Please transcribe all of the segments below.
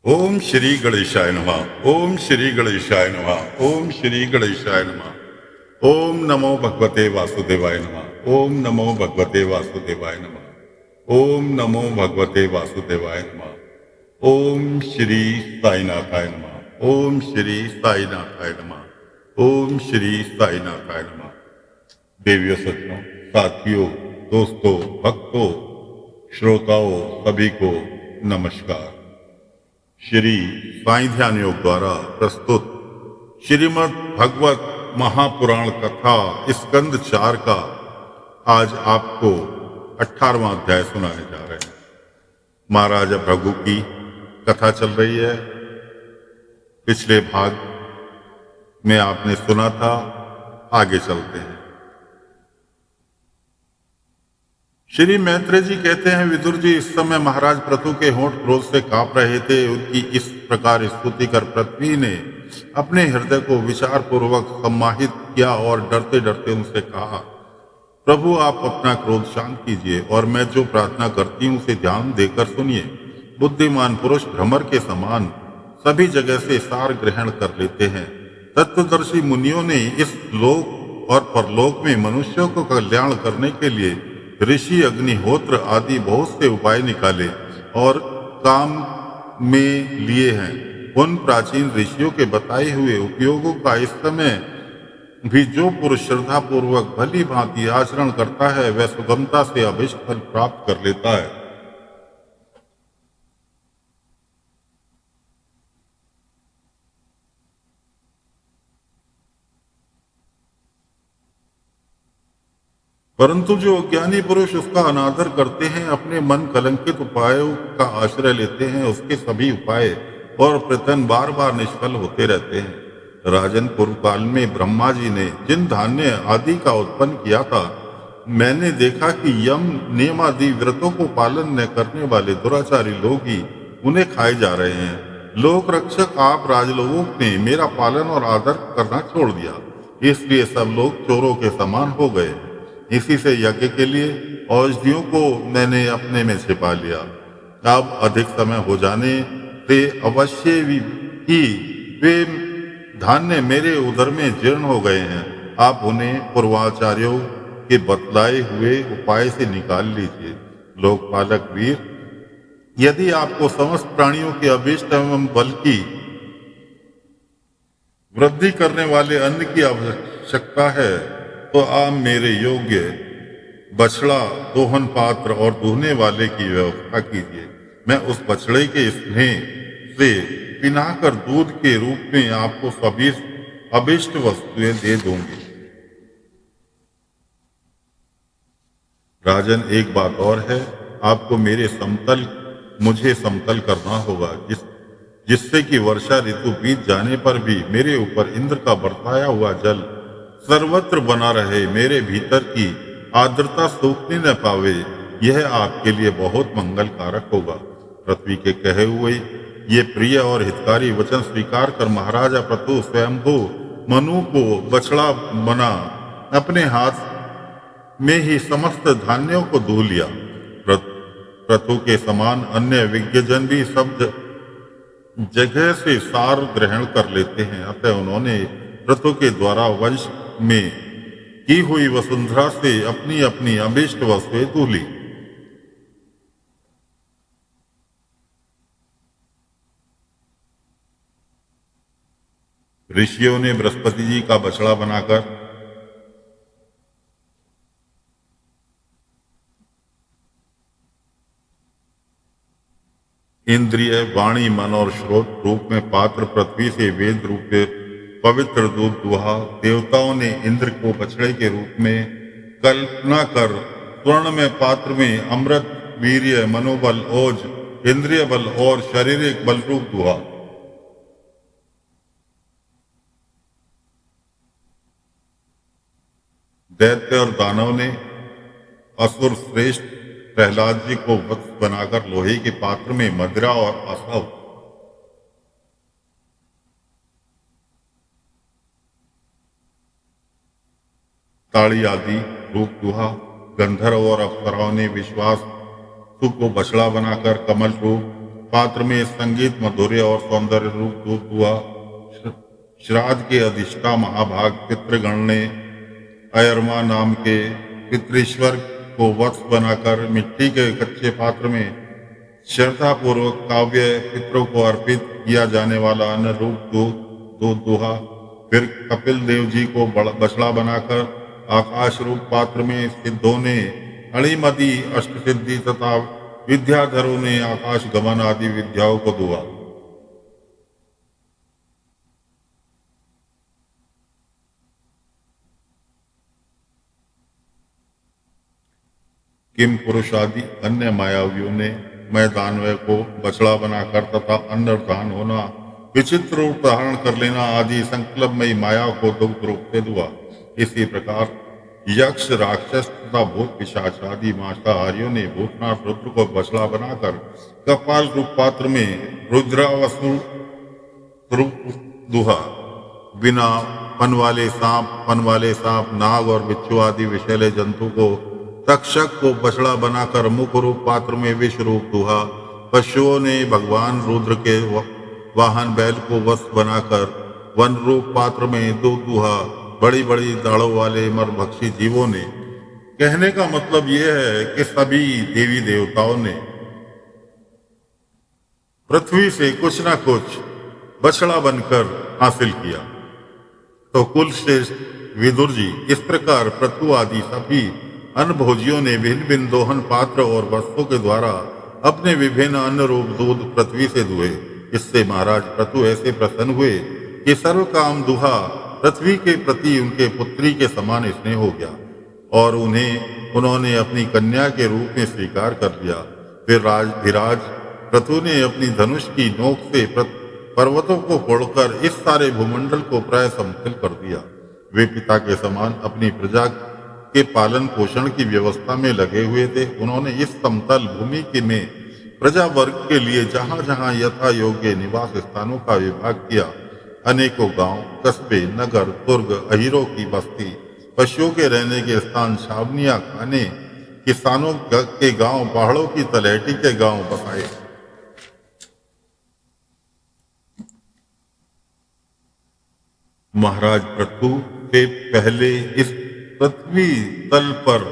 ओम श्री गणेशाय नमः। ओम श्री गणेशाय नमः। ओम श्री गणेशाय नमः। ओम नमो भगवते वासुदेवाय नमः। ओम नमो भगवते वासुदेवाय नमः। ओम नमो भगवते वासुदेवाय नमः। ओम श्री साईनाथाय नमः। ओम श्री साईनाथाय नमः। ओम श्री साईनाथाय नमः। देवियों, सज्जनों, साथियों, दोस्तों, भक्तों, श्रोताओं, सभी को नमस्कार। श्री साईं ध्यान योग द्वारा प्रस्तुत श्रीमद् भगवत महापुराण कथा स्कंद 4 का आज आपको 18वां अध्याय सुनाए जा रहे हैं। महाराजा भृगु की कथा चल रही है। पिछले भाग में आपने सुना था, आगे चलते हैं। श्री मैत्रेय जी कहते हैं, विदुर जी, इस समय महाराज पृथु के होंठ क्रोध से कांप रहे थे। उनकी इस प्रकार स्तुति कर पृथ्वी ने अपने हृदय को विचार पूर्वक सम्माहित किया और डरते डरते उनसे कहा, प्रभु, आप अपना क्रोध शांत कीजिए और मैं जो प्रार्थना करती हूँ उसे ध्यान देकर सुनिए। बुद्धिमान पुरुष भ्रमर के समान सभी जगह से सार ग्रहण कर लेते हैं। तत्वदर्शी मुनियों ने इस लोक और परलोक में मनुष्यों को कल्याण करने के लिए ऋषि, अग्निहोत्र आदि बहुत से उपाय निकाले और काम में लिए हैं। उन प्राचीन ऋषियों के बताए हुए उपयोगों का इस समय भी जो पुरुष श्रद्धा पूर्वक भली भांति आचरण करता है, वह सुगमता से अभीष्ट फल प्राप्त कर लेता है। परंतु जो अज्ञानी पुरुष उसका अनादर करते हैं, अपने मन कलंकित उपायों का आश्रय लेते हैं, उसके सभी उपाय और प्रयत्न बार बार निष्फल होते रहते हैं। राजन, पूर्व काल में ब्रह्मा जी ने जिन धान्य आदि का उत्पन्न किया था, मैंने देखा कि यम नियम आदि व्रतों को पालन न करने वाले दुराचारी लोग ही उन्हें खाए जा रहे हैं। लोक रक्षक आप राजलोगों ने मेरा पालन और आदर करना छोड़ दिया, इसलिए सब लोग चोरों के समान हो गए। इसी से यज्ञ के लिए औषधियों को मैंने अपने में छिपा लिया। अब अधिक समय हो जाने से अवश्य ही वे धान्य मेरे उदर में जीर्ण हो गए हैं। आप उन्हें पूर्वाचार्यों के बतलाए हुए उपाय से निकाल लीजिए। लोकपालक वीर, यदि आपको समस्त प्राणियों के अभीष्ट एवं बल की वृद्धि करने वाले अन्न की आवश्यकता है, तो आप मेरे योग्य बछड़ा, दोहन पात्र और दूहने वाले की व्यवस्था कीजिए। मैं उस बछड़े के स्नेह से पिनाकर दूध के रूप में आपको सभी अभिष्ट वस्तुएं दे दूंगी। राजन, एक बात और है, आपको मुझे समतल करना होगा, जिससे कि वर्षा ऋतु बीत जाने पर भी मेरे ऊपर इंद्र का बरसाया हुआ जल सर्वत्र बना रहे, मेरे भीतर की आर्द्रता सूखने न पावे। यह आपके लिए बहुत मंगल कारक होगा। पृथ्वी के कहे हुए ये प्रिय और हितकारी वचन स्वीकार कर महाराजा पृथु स्वयंभू मनु को बछड़ा बना अपने हाथ में ही समस्त धान्यों को धो लिया। पृथु के समान अन्य विज्ञजन भी सब जगह से सार ग्रहण कर लेते हैं, अतः उन्होंने पृथु के द्वारा वंश में की हुई वसुंधरा से अपनी अपनी अभीष्ट वस्तुएं धो ली। ऋषियों ने बृहस्पति जी का बछड़ा बनाकर इंद्रिय, वाणी, मन और श्रोत रूप में पात्र पृथ्वी से वेद रूप पवित्र दूध दुहा। देवताओं ने इंद्र को बछड़े के रूप में कल्पना कर स्वर्ण में पात्र में अमृत, वीर्य, मनोबल, ओज, इंद्रिय बल और शारीरिक बल रूप दुहा। दैत्य और दानव ने असुर श्रेष्ठ प्रहलाद जी को वत्स बनाकर लोहे के पात्र में मदिरा और असव, ताड़ी आदि रूप दुहा। गंधर्व और अप्सराओं ने विश्वास को बछड़ा बनाकर कमल रूप, पात्र में संगीत माधुर्य और सौंदर्य रूप दूध हुआ। श्राद्ध के अधिष्ठा महाभाग पितृगण ने अयरमा नाम के पितृश्वर को वत्स बनाकर मिट्टी के कच्चे पात्र में श्रद्धा पूर्वक काव्य पितरों को अर्पित किया जाने वाला अन्न रूप दूध दुहा। फिर कपिल देव जी को बछड़ा बनाकर आकाश रूप पात्र में सिद्धों ने अणिमति अष्टसिद्धि तथा विद्याधरों ने आकाश गमन आदि विद्याओं को दुआ। किम पुरुष आदि अन्य मायावियों ने मैदानवय को बछड़ा बनाकर तथा अन्नदान होना, विचित्र रूप धारण कर लेना आदि संकल्पमयी माया को दुग्ध रूप से दुआ। इसी प्रकार यक्ष राक्षस तथा भूत पिशाच आदि मांसाहारियों ने भूतनाथ रुद्र को बछड़ा बनाकर कपाल रूप पात्र में रुद्रावसु रूप दुहा। बिना पन वाले सांप नाग और बिच्छू आदि विषैले जंतु को तक्षक को बछड़ा बनाकर मुख रूप पात्र में विष रूप दुहा। पशुओं ने भगवान रुद्र के वाहन बैल को वस्त्र बनाकर वन रूप पात्र में दूध दुहा। बड़ी बड़ी दाढ़ों वाले मरभक्षी जीवों ने, कहने का मतलब यह है कि सभी देवी देवताओं ने पृथ्वी से कुछ न कुछ बछड़ा बनकर हासिल किया। तो कुल श्रेष्ठ विदुर जी इस प्रकार पृथु आदि सभी अन्नभोजियों ने भिन्न भिन्न दोहन पात्र और वस्तुओं के द्वारा अपने विभिन्न अन्न रूप दूध पृथ्वी से दुहे। इससे महाराज पृथु ऐसे प्रसन्न हुए कि सर्व काम दुहा पृथ्वी के प्रति उनके पुत्री के समान स्नेह हो गया और उन्होंने अपनी कन्या के रूप में स्वीकार कर लिया। फिर धीराज पृथु ने अपनी धनुष की नोक से पर्वतों को फोड़कर इस सारे भूमंडल को प्राय समतल कर दिया। वे पिता के समान अपनी प्रजा के पालन पोषण की व्यवस्था में लगे हुए थे। उन्होंने इस समतल भूमि के में प्रजा वर्ग के लिए जहां जहां यथा योग्य निवास स्थानों का विभाग किया। अनेकों गांव, कस्बे, नगर, दुर्ग, अहीरों की बस्ती, पशुओं के रहने के स्थान, छावनियां, खाने, किसानों के गांव, पहाड़ों की तलहटी के गांव बसाए। महाराज पृथु के पहले इस पृथ्वी तल पर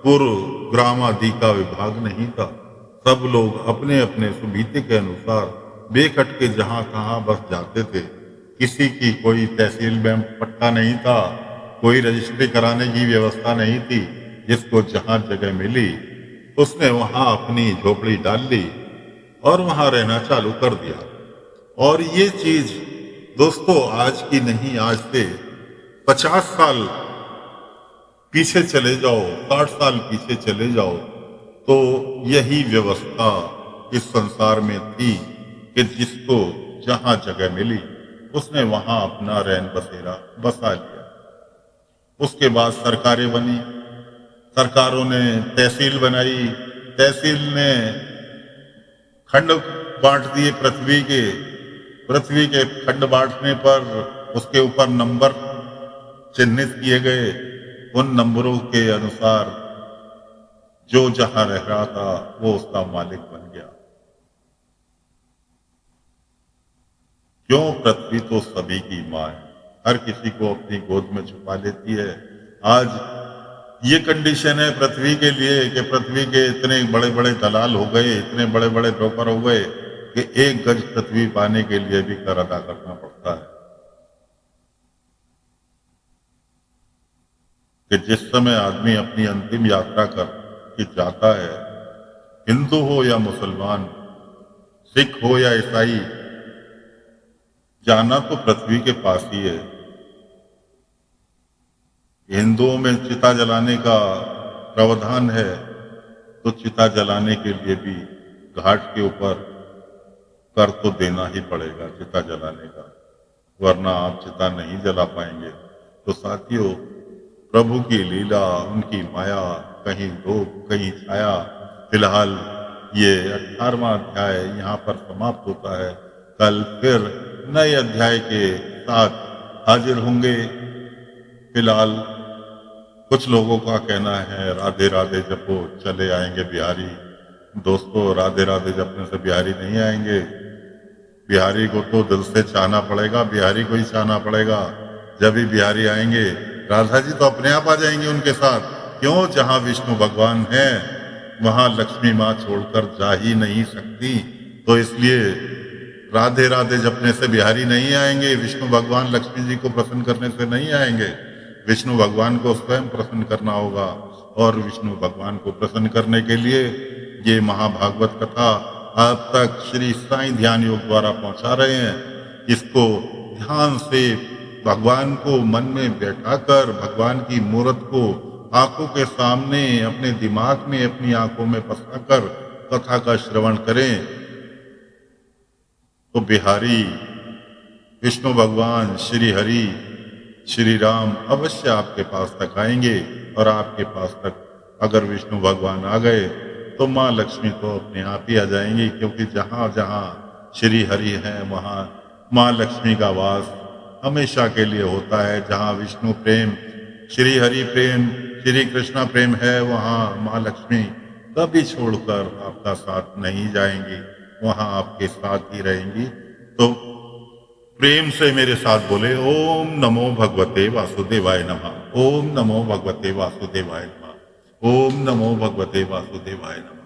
पूर्व ग्राम आदि का विभाग नहीं था। सब लोग अपने अपने सुविधा के अनुसार बेखटके जहां तहां बस जाते थे। किसी की कोई तहसील में पट्टा नहीं था, कोई रजिस्ट्री कराने की व्यवस्था नहीं थी। जिसको जहां जगह मिली उसने वहां अपनी झोपड़ी डाल ली और वहां रहना चालू कर दिया। और ये चीज दोस्तों आज की नहीं, आज से 50 साल पीछे चले जाओ, 60 साल पीछे चले जाओ तो यही व्यवस्था इस संसार में थी कि जिसको जहां जगह मिली उसने वहां अपना रैन बसेरा बसा लिया। उसके बाद सरकारें बनी, सरकारों ने तहसील बनाई, तहसील ने खंड बांट दिए पृथ्वी के खंड बांटने पर उसके ऊपर नंबर चिन्हित किए गए। उन नंबरों के अनुसार जो जहां रह रहा था वो उसका मालिक बन गया। क्यों? पृथ्वी तो सभी की मां है, हर किसी को अपनी गोद में छुपा लेती है। आज ये कंडीशन है पृथ्वी के लिए कि पृथ्वी के इतने बड़े बड़े दलाल हो गए, इतने बड़े बड़े ब्रोकर हो गए कि 1 गज पृथ्वी पाने के लिए भी कर अदा करना पड़ता है। कि जिस समय आदमी अपनी अंतिम यात्रा कर के जाता है, हिंदू हो या मुसलमान, सिख हो या ईसाई, जाना तो पृथ्वी के पास ही है। हिंदुओं में चिता जलाने का प्रावधान है तो चिता जलाने के लिए भी घाट के ऊपर कर तो देना ही पड़ेगा चिता जलाने का, वरना आप चिता नहीं जला पाएंगे। तो साथियों, प्रभु की लीला, उनकी माया, कहीं धूप कहीं छाया। फिलहाल ये 18वां अध्याय यहाँ पर समाप्त होता है। कल फिर नए अध्याय के साथ हाजिर होंगे। फिलहाल कुछ लोगों का कहना है राधे राधे जपो चले आएंगे बिहारी। दोस्तों, राधे राधे जपने से बिहारी नहीं आएंगे। बिहारी को तो दिल से चाहना पड़ेगा, बिहारी को ही चाहना पड़ेगा। जब भी बिहारी आएंगे, राधा जी तो अपने आप आ जाएंगे उनके साथ। क्यों? जहां विष्णु भगवान है वहां लक्ष्मी माँ छोड़कर जा ही नहीं सकती। तो इसलिए राधे राधे जपने से बिहारी नहीं आएंगे, विष्णु भगवान लक्ष्मी जी को प्रसन्न करने से नहीं आएंगे। विष्णु भगवान को स्वयं प्रसन्न करना होगा, और विष्णु भगवान को प्रसन्न करने के लिए ये महाभागवत कथा आप तक श्री साईं ध्यान योग द्वारा पहुंचा रहे हैं। इसको ध्यान से भगवान को मन में बैठाकर भगवान की मूर्त को आंखों के सामने अपने दिमाग में अपनी आंखों में बसाकर कथा का श्रवण करें, तो बिहारी विष्णु भगवान श्री हरि श्री राम अवश्य आपके पास तक आएंगे। और आपके पास तक अगर विष्णु भगवान आ गए तो माँ लक्ष्मी तो अपने आप ही आ जाएंगी, क्योंकि जहाँ जहाँ श्री हरि है वहाँ माँ लक्ष्मी का वास हमेशा के लिए होता है। जहाँ विष्णु प्रेम, श्री हरि प्रेम, श्री कृष्णा प्रेम है, वहाँ माँ लक्ष्मी कभी छोड़कर आपका साथ नहीं जाएंगी, वहाँ आपके साथ ही रहेंगी। तो प्रेम से मेरे साथ बोले, ओम नमो भगवते वासुदेवाय नमः। ओम नमो भगवते वासुदेवाय नमः। ओम नमो भगवते वासुदेवाय नमः।